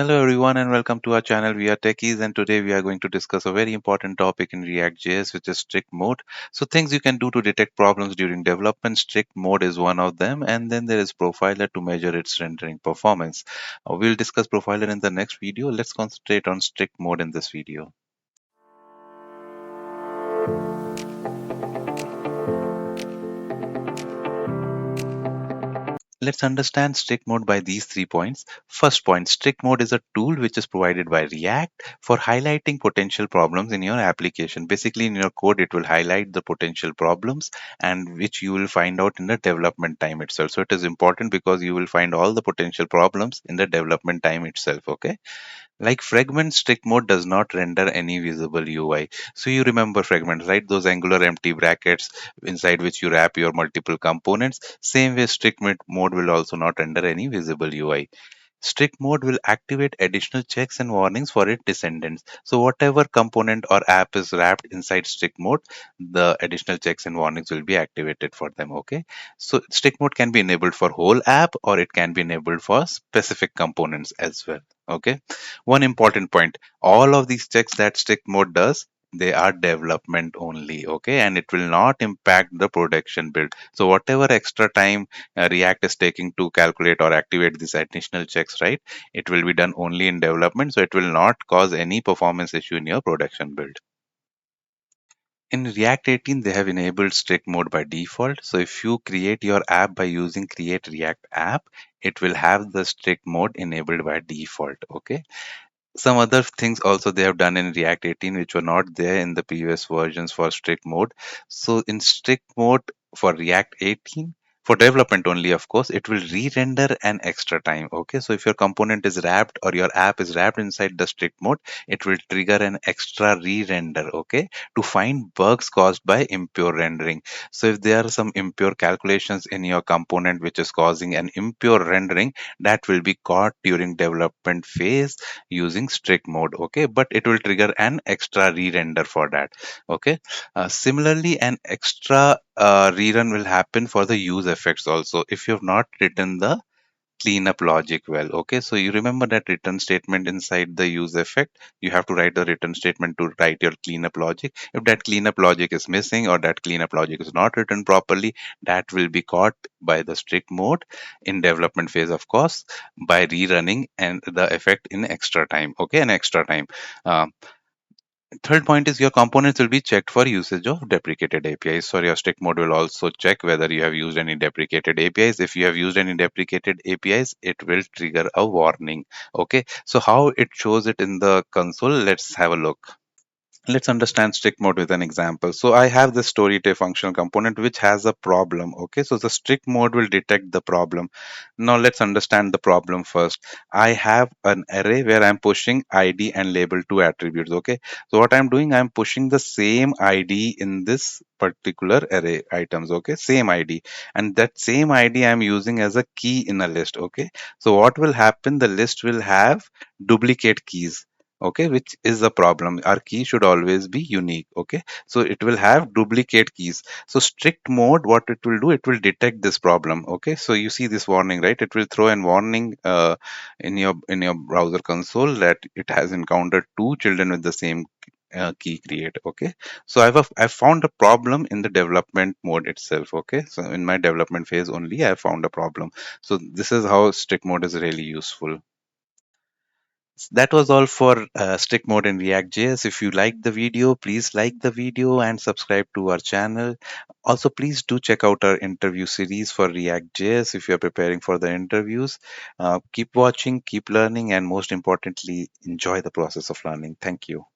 Hello everyone and welcome to our channel. We are Techies and today we are going to discuss a very important topic in React.js, which is strict mode. So things you can do to detect problems during development. Strict mode is one of them, and then there is profiler to measure its rendering performance. We'll discuss profiler in the next video. Let's concentrate on strict mode in this video. Let's understand strict mode by these 3 points. First point, strict mode is a tool which is provided by React for highlighting potential problems in your application. Basically, in your code, it will highlight the potential problems and which you will find out in the development time itself. So it is important because you will find all the potential problems in the development time itself. Okay. Like fragment, strict mode does not render any visible UI. So you remember fragments, right? Those angular empty brackets inside which you wrap your multiple components. Same way, strict mode will also not render any visible UI. Strict mode will activate additional checks and warnings for its descendants. So whatever component or app is wrapped inside strict mode, the additional checks and warnings will be activated for them. Okay. So strict mode can be enabled for whole app or it can be enabled for specific components as well. Okay. One important point, all of these checks that strict mode does, they are development only. Okay. And it will not impact the production build. So whatever extra time React is taking to calculate or activate these additional checks, right? It will be done only in development, so it will not cause any performance issue in your production build. In React 18, they have enabled strict mode by default. So if you create your app by using create React app, it will have the strict mode enabled by default. Okay. Some other things also they have done in React 18 which were not there in the previous versions for strict mode. So in strict mode for React 18, for development only, of course, it will re-render an extra time. Okay, so if your component is wrapped or your app is wrapped inside the strict mode, it will trigger an extra re-render. Okay, to find bugs caused by impure rendering. So if there are some impure calculations in your component which is causing an impure rendering, that will be caught during development phase using strict mode. Okay, but it will trigger an extra re-render for that. Okay. Similarly, an extra rerun will happen for the use effects also if you have not written the cleanup logic well. Okay, so you remember that return statement inside the use effect. You have to write the return statement to write your cleanup logic. If that cleanup logic is missing or that cleanup logic is not written properly, that will be caught by the strict mode in development phase, of course, by rerunning and the effect in extra time. Okay, and extra time. Um, Third point is your components will be checked for usage of deprecated APIs. So your strict mode will also check whether you have used any deprecated APIs. If you have used any deprecated APIs, it will trigger a warning. Okay. So how it shows it in the console, let's have a look. Let's understand strict mode with an example. So I have this storytell functional component which has a problem. Okay, so the strict mode will detect the problem. Now let's understand the problem first. I have an array where I'm pushing ID and label two attributes. Okay, so what I'm doing, I'm pushing the same ID in this particular array items. Okay, same ID, and that same ID I'm using as a key in a list. Okay, so what will happen, the list will have duplicate keys. Okay, which is a problem. Our key should always be unique. Okay, so it will have duplicate keys. So strict mode, what it will do, it will detect this problem. Okay, so you see this warning, right? It will throw an warning in your browser console that it has encountered two children with the same key create. Okay, so I've found a problem in the development mode itself. Okay, so in my development phase only I found a problem. So this is how strict mode is really useful. That was all for strict mode in React.js. If you liked the video, please like the video and subscribe to our channel. Also, please do check out our interview series for React.js if you're preparing for the interviews. Keep watching, keep learning, and most importantly, enjoy the process of learning. Thank you.